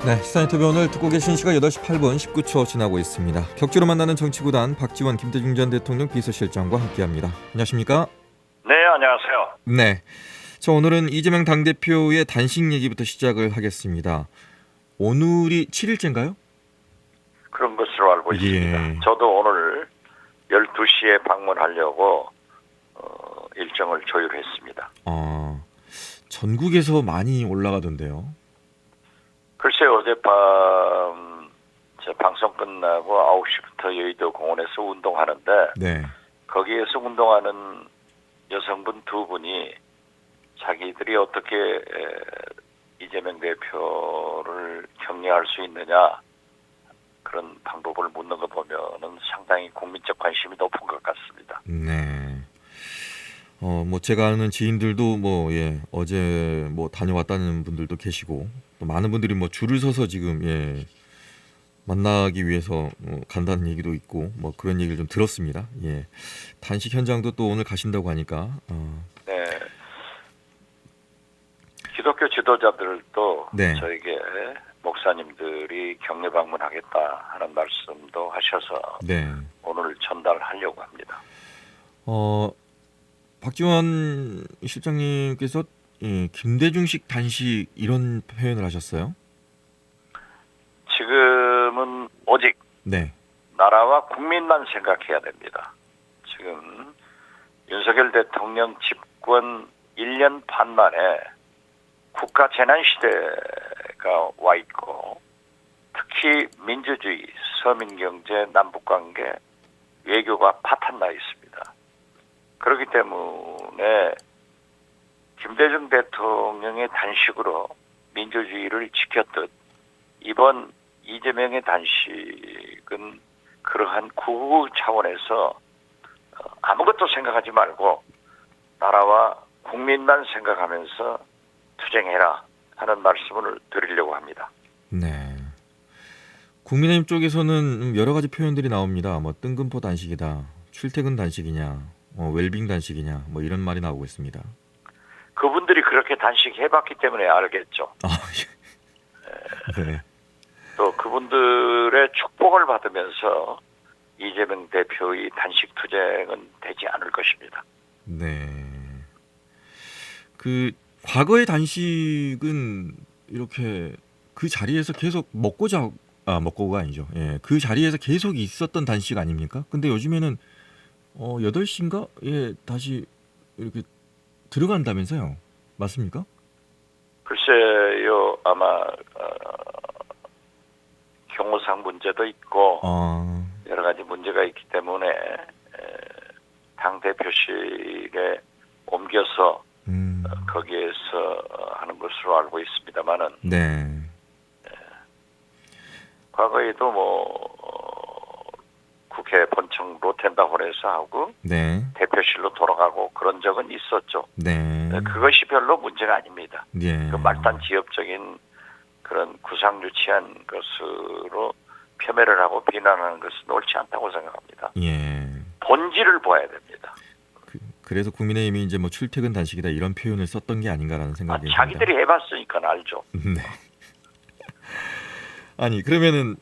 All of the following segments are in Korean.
네, 시사 인터뷰 오늘 듣고 계신 시각 8시 8분 19초 지나고 있습니다. 격주로 만나는 정치구단 박지원 김대중 전 대통령 비서실장과 함께합니다. 안녕하십니까? 네, 안녕하세요. 네, 저 오늘은 이재명 당대표의 단식 얘기부터 시작을 하겠습니다. 오늘이 7일째인가요? 그런 것으로 알고 있습니다. 예. 저도 오늘 12시에 방문하려고 일정을 조율했습니다. 전국에서 많이 올라가던데요. 글쎄 어젯밤 제 방송 끝나고 9시부터 여의도 공원에서 운동하는데 네. 거기에서 운동하는 여성분 두 분이 자기들이 어떻게 이재명 대표를 격려할 수 있느냐 그런 방법을 묻는 거 보면은 상당히 국민적 관심이 높은 것 같습니다. 네. 제가 아는 지인들도 어제 다녀왔다는 분들도 계시고 또 많은 분들이 줄을 서서 지금 만나기 위해서 간다는 얘기도 있고 그런 얘기를 좀 들었습니다. 예. 단식 현장도 또 오늘 가신다고 하니까. 네. 기독교 지도자들도 네. 저에게 목사님들이 격려 방문하겠다 하는 말씀도 하셔서 네. 오늘 전달하려고 합니다. 박지원 실장님께서 김대중식 단식 이런 표현을 하셨어요? 지금은 오직 네. 나라와 국민만 생각해야 됩니다. 지금 윤석열 대통령 집권 1년 반 만에 국가 재난 시대가 와 있고 특히 민주주의, 서민경제, 남북관계, 외교가 파탄나 있습니다. 그렇기 때문에 김대중 대통령의 단식으로 민주주의를 지켰듯 이번 이재명의 단식은 그러한 구호 차원에서 아무것도 생각하지 말고 나라와 국민만 생각하면서 투쟁해라 하는 말씀을 드리려고 합니다. 네. 국민의힘 쪽에서는 여러 가지 표현들이 나옵니다. 뜬금포 단식이다, 출퇴근 단식이냐, 웰빙 단식이냐, 이런 말이 나오고 있습니다. 그분들이 그렇게 단식해봤기 때문에 알겠죠. 네. 또 그분들의 축복을 받으면서 이재명 대표의 단식 투쟁은 되지 않을 것입니다. 네. 과거의 단식은 이렇게 그 자리에서 계속 먹고가 아니죠. 예, 그 자리에서 계속 있었던 단식 아닙니까? 근데 요즘에는 8시인가? 예, 다시 이렇게 들어간다면서요. 맞습니까? 글쎄요, 아마 경호상 문제도 있고 여러 가지 문제가 있기 때문에 당 대표실에 옮겨서 거기에서 하는 것으로 알고 있습니다만은 네. 과거에도 국회 본청 로텐다홀에서 하고 네. 대표실로 돌아가고 그런 적은 있었죠. 네. 그것이 별로 문제가 아닙니다. 예. 그 말단 지엽적인 그런 구상유치한 것으로 폄훼를 하고 비난하는 것은 옳지 않다고 생각합니다. 예. 본질을 봐야 됩니다. 그래서 국민의힘이 이제 출퇴근 단식이다 이런 표현을 썼던 게 아닌가라는 생각이 듭니다. 자기들이 해봤으니까 알죠. 네. 아니 그러면은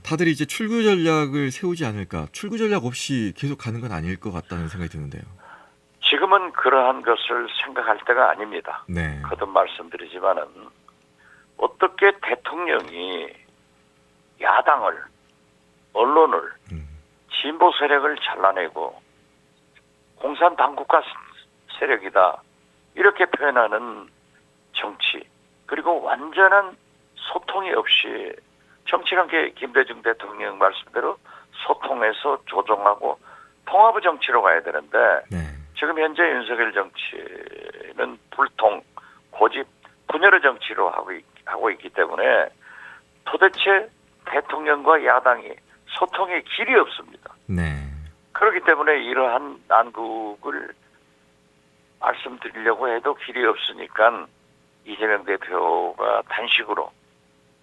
다들 이제 출구 전략을 세우지 않을까? 출구 전략 없이 계속 가는 건 아닐 것 같다는 생각이 드는데요. 지금은 그러한 것을 생각할 때가 아닙니다. 네. 거듭 말씀드리지만은 어떻게 대통령이 야당을, 언론을, 진보 세력을 잘라내고 공산 당국가 세력이다 이렇게 표현하는 정치 그리고 완전한 소통이 없이 정치관계 김대중 대통령 말씀대로 소통해서 조정하고 통합의 정치로 가야 되는데 네. 지금 현재 윤석열 정치는 불통, 고집, 분열의 정치로 하고 있기 때문에 도대체 대통령과 야당이 소통의 길이 없습니다. 네. 그렇기 때문에 이러한 난국을 말씀드리려고 해도 길이 없으니까 이재명 대표가 단식으로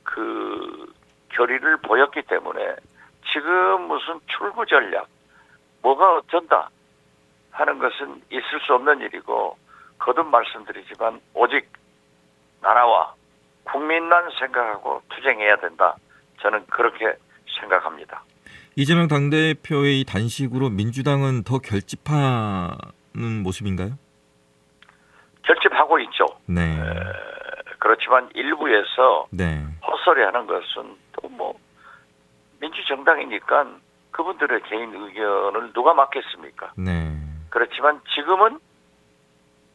그 결의를 보였기 때문에 지금 무슨 출구 전략, 뭐가 어쩐다 하는 것은 있을 수 없는 일이고 거듭 말씀드리지만 오직 나라와 국민 국민만 생각하고 투쟁해야 된다. 저는 그렇게 생각합니다. 이재명 당대표의 이 단식으로 민주당은 더 결집하는 모습인가요? 결집하고 있죠. 네. 그렇지만 일부에서 네. 헛소리하는 것은 또 뭐 민주정당이니까 그분들의 개인 의견을 누가 맡겠습니까? 네. 그렇지만 지금은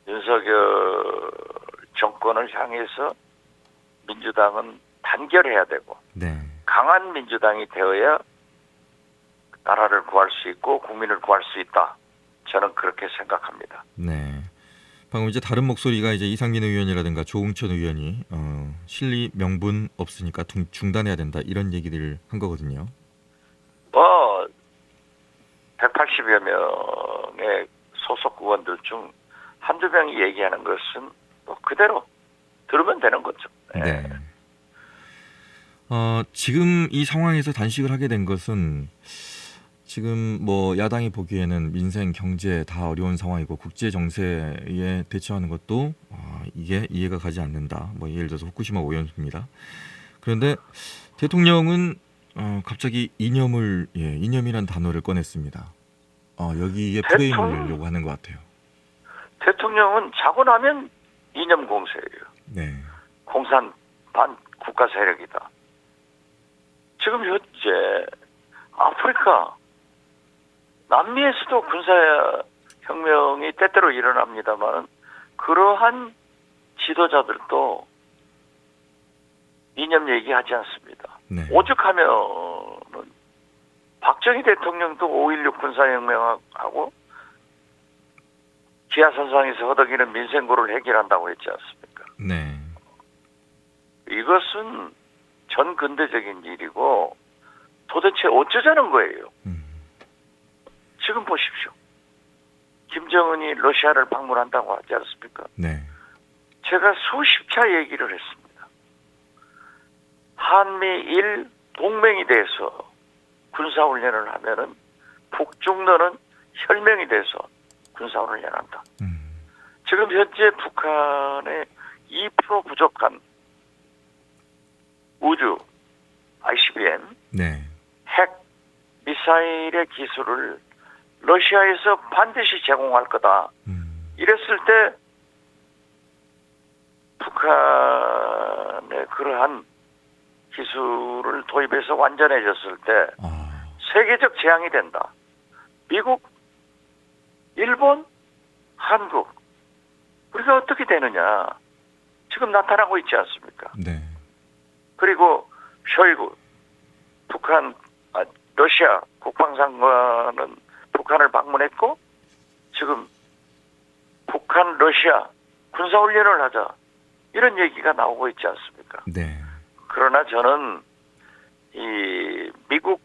윤석열 정권을 향해서 민주당은 단결해야 되고 네. 강한 민주당이 되어야 나라를 구할 수 있고 국민을 구할 수 있다. 저는 그렇게 생각합니다. 네. 방금 이제 다른 목소리가 이제 이상민 의원이라든가 조응천 의원이 실리 명분 없으니까 중단해야 된다 이런 얘기들을 한 거거든요. 뭐 180여 명의 소속 의원들 중 한두 명이 얘기하는 것은 뭐 그대로 들으면 되는 거죠. 네. 지금 이 상황에서 단식을 하게 된 것은 지금 뭐 야당이 보기에는 민생, 경제 다 어려운 상황이고 국제 정세에 대처하는 것도 이게 이해가 가지 않는다. 뭐 예를 들어서 후쿠시마 오염수입니다. 그런데 대통령은 갑자기 이념이란 단어를 꺼냈습니다. 여기에 프레임을 요구하는 것 같아요. 대통령은 자고 나면 이념 공세예요. 네. 공산 반 국가 세력이다. 지금 현재 아프리카 남미에서도 군사혁명이 때때로 일어납니다만 그러한 지도자들도 이념 얘기하지 않습니다. 네. 오죽하면은 박정희 대통령도 5.16 군사혁명하고 지하선상에서 허덕이는 민생고를 해결한다고 했지 않습니까? 네. 이것은 전 근대적인 일이고 도대체 어쩌자는 거예요. 지금 보십시오. 김정은이 러시아를 방문한다고 하지 않습니까? 네. 제가 수십 차 얘기를 했습니다. 한미일 동맹이 돼서 군사훈련을 하면은 북중러는 혈맹이 돼서 군사훈련한다. 지금 현재 북한의 2% 부족한 우주 ICBM 네. 핵 미사일의 기술을 러시아에서 반드시 제공할 거다. 이랬을 때 북한의 그러한 기술을 도입해서 완전해졌을 때 세계적 재앙이 된다. 미국, 일본, 한국 우리가 어떻게 되느냐 지금 나타나고 있지 않습니까? 네. 그리고 쇼이구 러시아 국방장관은 북한을 방문했고 지금 북한 러시아 군사훈련을 하자 이런 얘기가 나오고 있지 않습니까? 네. 그러나 저는 이 미국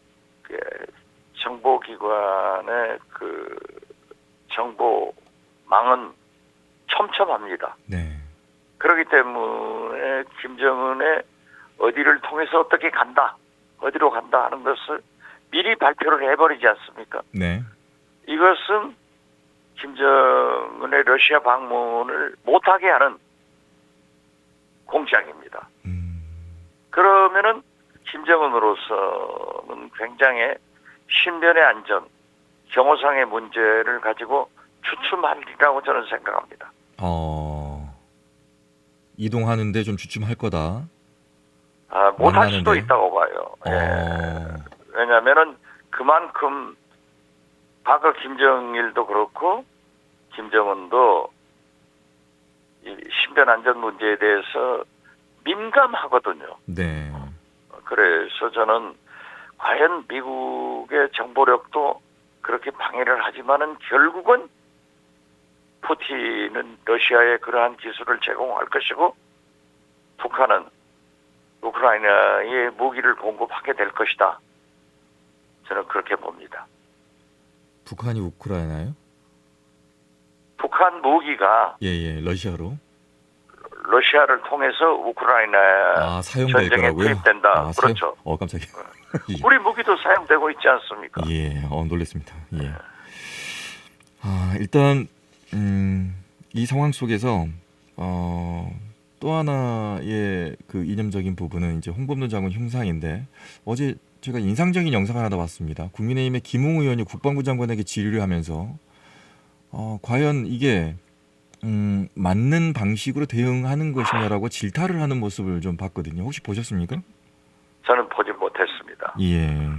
정보기관의 그 정보망은 촘촘합니다. 네. 그렇기 때문에 김정은의 어디를 통해서 어떻게 간다, 어디로 간다 하는 것을 미리 발표를 해버리지 않습니까? 네. 이것은 김정은의 러시아 방문을 못하게 하는 공작입니다. 그러면은 김정은으로서는 굉장히 신변의 안전, 경호상의 문제를 가지고 주춤하리라고 저는 생각합니다. 이동하는데 좀 주춤할 거다. 못할 수도 있다고 봐요. 왜냐하면은 그만큼 과거 김정일도 그렇고 김정은도 이 신변 안전 문제에 대해서 민감하거든요. 네. 그래서 저는 과연 미국의 정보력도 그렇게 방해를 하지만은 결국은 푸틴은 러시아에 그러한 기술을 제공할 것이고 북한은 우크라이나에 무기를 공급하게 될 것이다. 저는 그렇게 봅니다. 북한이 우크라이나요? 북한 무기가 러시아로 러시아를 통해서 우크라이나 사용될 전쟁에 거라고요? 투입된다. 그렇죠. 깜짝이야. 우리 무기도 사용되고 있지 않습니까? 놀랬습니다. 일단 이 상황 속에서 또 하나의 그 이념적인 부분은 이제 홍범도 장군 흉상인데 어제 제가 인상적인 영상을 하나 봤습니다. 국민의힘의 김웅 의원이 국방부 장관에게 질의를 하면서 과연 이게 맞는 방식으로 대응하는 것이냐라고 질타를 하는 모습을 좀 봤거든요. 혹시 보셨습니까? 저는 보지 못했습니다. 예.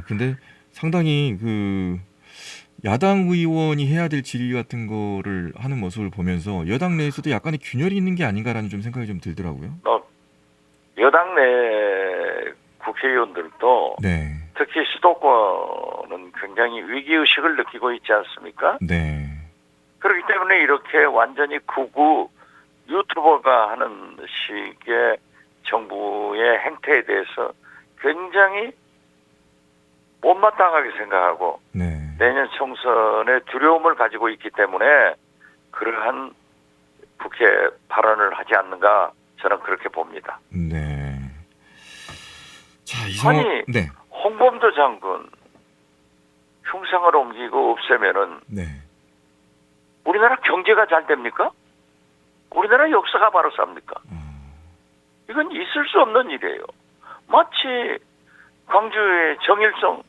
근데 상당히 그 야당 의원이 해야 될 질의 같은 거를 하는 모습을 보면서 여당 내에서도 약간의 균열이 있는 게 아닌가라는 좀 생각이 좀 들더라고요. 여당 내 국회의원들도 네. 특히 수도권은 굉장히 위기의식을 느끼고 있지 않습니까? 네. 그렇기 때문에 이렇게 완전히 극우 유튜버가 하는 식의 정부의 행태에 대해서 굉장히 못마땅하게 생각하고 네. 내년 총선에 두려움을 가지고 있기 때문에 그러한 국회 발언을 하지 않는가 저는 그렇게 봅니다. 네. 자, 이 상황 아니, 네. 홍범도 장군 흉상을 옮기고 없애면은 네. 우리나라 경제가 잘 됩니까? 우리나라 역사가 바로 삽니까? 이건 있을 수 없는 일이에요. 마치 광주의 정일성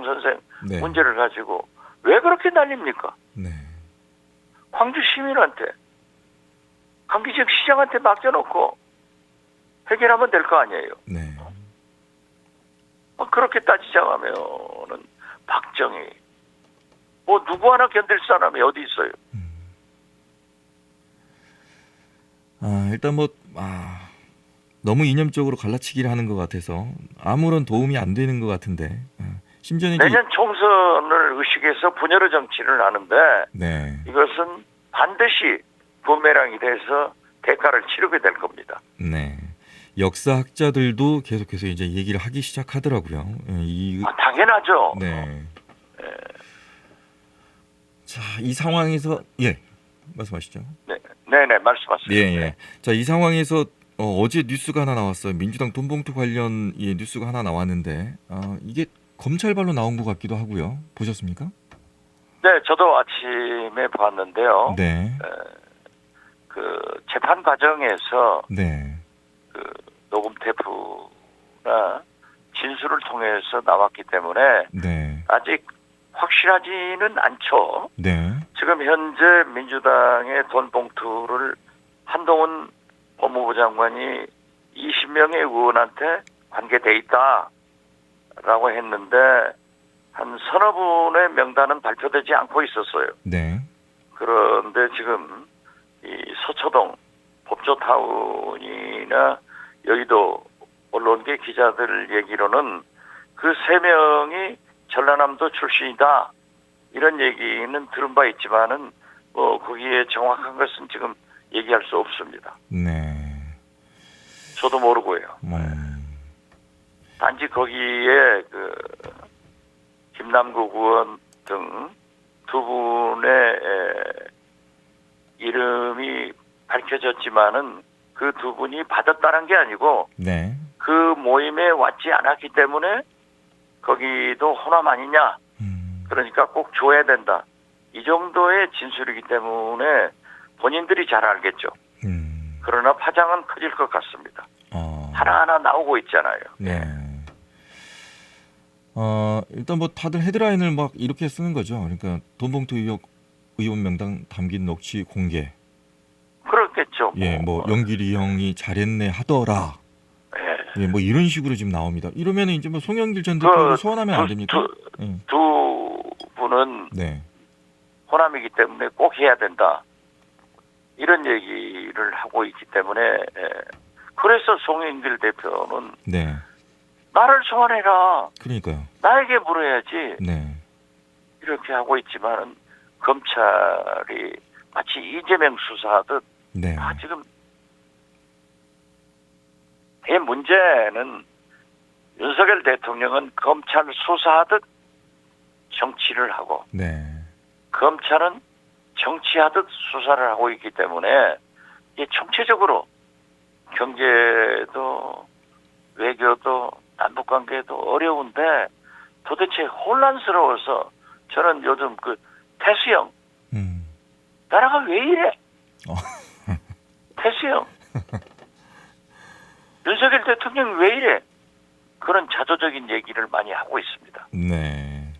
선생 네. 문제를 가지고 왜 그렇게 난립니까? 네. 광주 시민한테 광주 지역 시장한테 맡겨놓고 해결하면 될 거 아니에요. 네. 그렇게 따지자면은 박정희 뭐 누구 하나 견딜 사람이 어디 있어요? 일단 너무 이념적으로 갈라치기를 하는 것 같아서 아무런 도움이 안 되는 것 같은데 심지어는 이제 내년 총선을 의식해서 분열의 정치를 하는데 네. 이것은 반드시 부메랑이 돼서 대가를 치르게 될 겁니다. 네. 역사학자들도 계속해서 이제 얘기를 하기 시작하더라고요. 당연하죠. 네. 자, 이 상황에서 말씀하시죠. 네네 말씀하세요. 예. 자, 이 상황에서 어제 뉴스가 하나 나왔어요. 민주당 돈봉투 관련 뉴스가 하나 나왔는데 이게 검찰발로 나온 것 같기도 하고요. 보셨습니까? 네, 저도 아침에 봤는데요. 네. 그 재판 과정에서 네. 그 녹음 테이프나 진술을 통해서 나왔기 때문에 네. 아직 확실하지는 않죠. 네. 지금 현재 민주당의 돈 봉투를 한동훈 법무부 장관이 20명의 의원한테 관계돼 있다라고 했는데 한 서너 분의 명단은 발표되지 않고 있었어요. 네. 그런데 지금 이 서초동 법조타운이나 여의도 언론계 기자들 얘기로는 그 3명이 전라남도 출신이다 이런 얘기는 들은 바 있지만은 거기에 정확한 것은 지금 얘기할 수 없습니다. 네. 저도 모르고요. 단지 거기에 그 김남국 의원 등 두 분의 이름이 밝혀졌지만은 그 두 분이 받았다는 게 아니고 네. 그 모임에 왔지 않았기 때문에 거기도 호남 아니냐. 그러니까 꼭 줘야 된다. 이 정도의 진술이기 때문에 본인들이 잘 알겠죠. 그러나 파장은 커질 것 같습니다. 하나하나 나오고 있잖아요. 네. 일단 다들 헤드라인을 막 이렇게 쓰는 거죠. 그러니까 돈봉투 의원 명단 담긴 녹취 공개. 그렇겠죠. 영길이 형이 잘했네 하더라. 예, 이런 식으로 지금 나옵니다. 이러면 이제 송영길 전 대표를 소환하면 안 됩니까? 두 분은 네. 호남이기 때문에 꼭 해야 된다. 이런 얘기를 하고 있기 때문에 그래서 송영길 대표는 네. 나를 소환해라. 그러니까요. 나에게 물어야지. 네. 이렇게 하고 있지만 검찰이 마치 이재명 수사하듯 네. 지금 이 문제는 윤석열 대통령은 검찰 수사하듯 정치를 하고 네. 검찰은 정치하듯 수사를 하고 있기 때문에 이게 총체적으로 경제도 외교도 남북관계도 어려운데 도대체 혼란스러워서 저는 요즘 그 태수형 나라가 왜 이래? 윤석열 대통령이 왜 이래? 그런 자조적인 얘기를 많이 하고 있습니다. 네.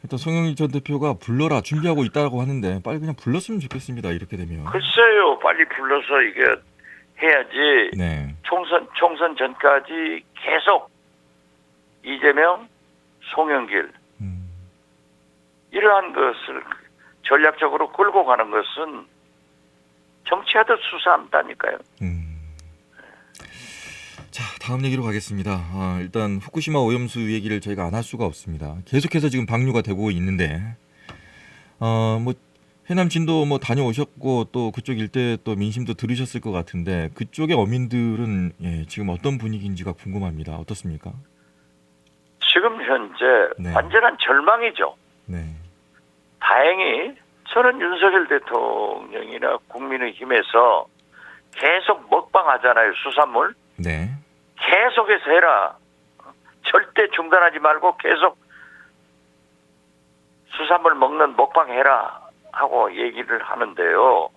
일단 송영길 전 대표가 불러라 준비하고 있다고 하는데 빨리 그냥 불렀으면 좋겠습니다. 이렇게 되면. 글쎄요, 빨리 불러서 이게 해야지. 네. 총선 전까지 계속 이재명, 송영길 이러한 것을 전략적으로 끌고 가는 것은 정치하듯 수사한다니까요. 자, 다음 얘기로 가겠습니다. 일단 후쿠시마 오염수 얘기를 저희가 안 할 수가 없습니다. 계속해서 지금 방류가 되고 있는데, 뭐 해남 진도 뭐 다녀오셨고 또 그쪽 일대 또 민심도 들으셨을 것 같은데 그쪽의 어민들은 지금 어떤 분위기인지가 궁금합니다. 어떻습니까? 지금 현재 네. 완전한 절망이죠. 네. 다행히 저는 윤석열 대통령이나 국민의힘에서 계속 먹방하잖아요. 수산물. 네. 계속해서 해라. 절대 중단하지 말고 계속 수산물 먹는 먹방해라 하고 얘기를 하는데요.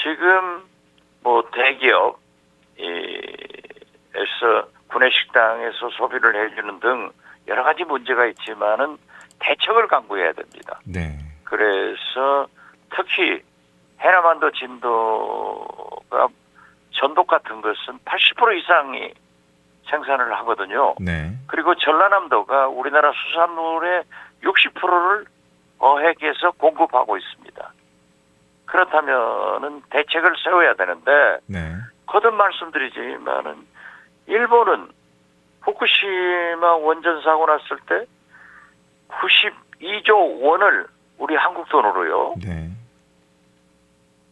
지금 뭐 대기업에서 구내식당에서 소비를 해주는 등 여러 가지 문제가 있지만은 대책을 강구해야 됩니다. 네. 그래서 특히 해남반도 진도가 전복 같은 것은 80% 이상이 생산을 하거든요. 네. 그리고 전라남도가 우리나라 수산물의 60%를 어획해서 공급하고 있습니다. 그렇다면은 대책을 세워야 되는데 네. 거듭 말씀드리지만은 일본은 후쿠시마 원전 사고 났을 때 92조 원을 우리 한국 돈으로요. 네.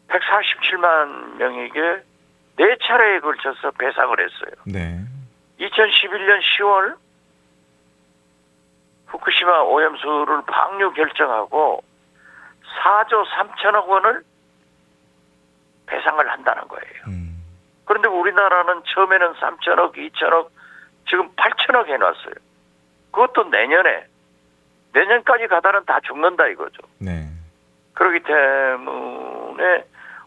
147만 명에게 4차례에 걸쳐서 배상을 했어요. 네. 2011년 10월 후쿠시마 오염수를 방류 결정하고 4조 3천억 원을 배상을 한다는 거예요. 그런데 우리나라는 처음에는 3천억, 2천억, 지금 8천억 해놨어요. 그것도 내년까지 가다는 다 죽는다 이거죠. 네. 그렇기 때문에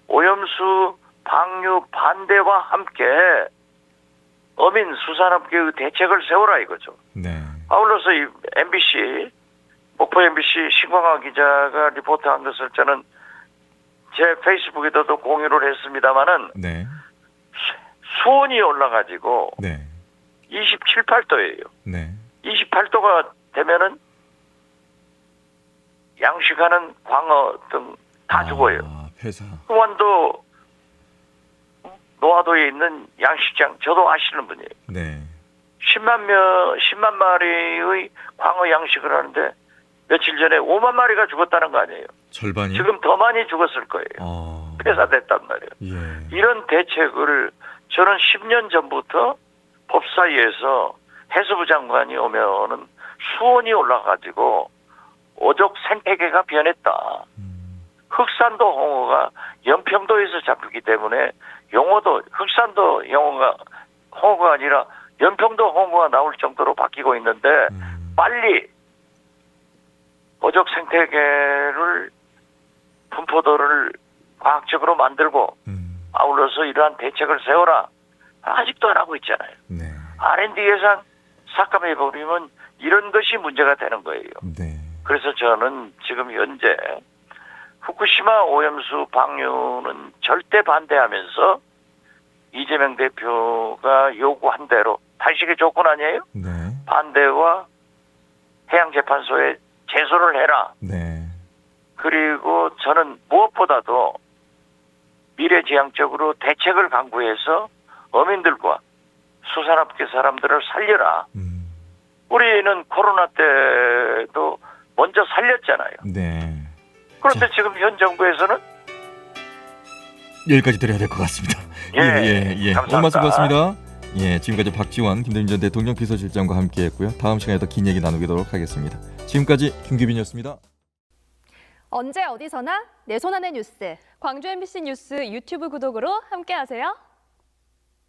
오염수 방류 반대와 함께 어민 수산업계의 대책을 세워라 이거죠. 네. 아울러서 이 MBC 목포 MBC 신광하 기자가 리포트한 것을 저는 제 페이스북에도 공유를 했습니다마는 네. 수온이 올라가지고 네. 27, 8도예요. 네. 28도가 되면은 양식하는 광어 등 다 죽어요. 폐사. 흥완도 노화도에 있는 양식장 저도 아시는 분이에요. 네. 10만 마리의 광어 양식을 하는데 며칠 전에 5만 마리가 죽었다는 거 아니에요. 절반이요? 지금 더 많이 죽었을 거예요. 폐사됐단 말이에요. 예. 이런 대책을 저는 10년 전부터 법사위에서 해수부 장관이 오면은 수온이 올라가지고 어족 생태계가 변했다. 흑산도 홍어가 연평도에서 잡히기 때문에 용어도 흑산도 홍어가 아니라 연평도 홍어가 나올 정도로 바뀌고 있는데 빨리 어족 생태계를 분포도를 과학적으로 만들고 아울러서 이러한 대책을 세워라. 아직도 안 하고 있잖아요. 네. R&D 예산 삭감해버리면 이런 것이 문제가 되는 거예요. 네. 그래서 저는 지금 현재 후쿠시마 오염수 방류는 절대 반대하면서 이재명 대표가 요구한 대로 단식의 조건 아니에요? 네. 반대와 해양재판소에 제소를 해라. 네. 그리고 저는 무엇보다도 미래지향적으로 대책을 강구해서 어민들과 수산업계 사람들을 살려라. 우리는 코로나 때도 먼저 살렸잖아요. 네. 그런데 지금 현 정부에서는 여기까지 드려야 될 것 같습니다. 예. 감사합니다. 오늘 말씀 고맙습니다. 예, 지금까지 박지원 김대중 전 대통령 비서실장과 함께했고요. 다음 시간에 더 긴 얘기 나누도록 하겠습니다. 지금까지 김규빈이었습니다. 언제 어디서나 내 손 안의 뉴스. 광주 MBC 뉴스 유튜브 구독으로 함께하세요.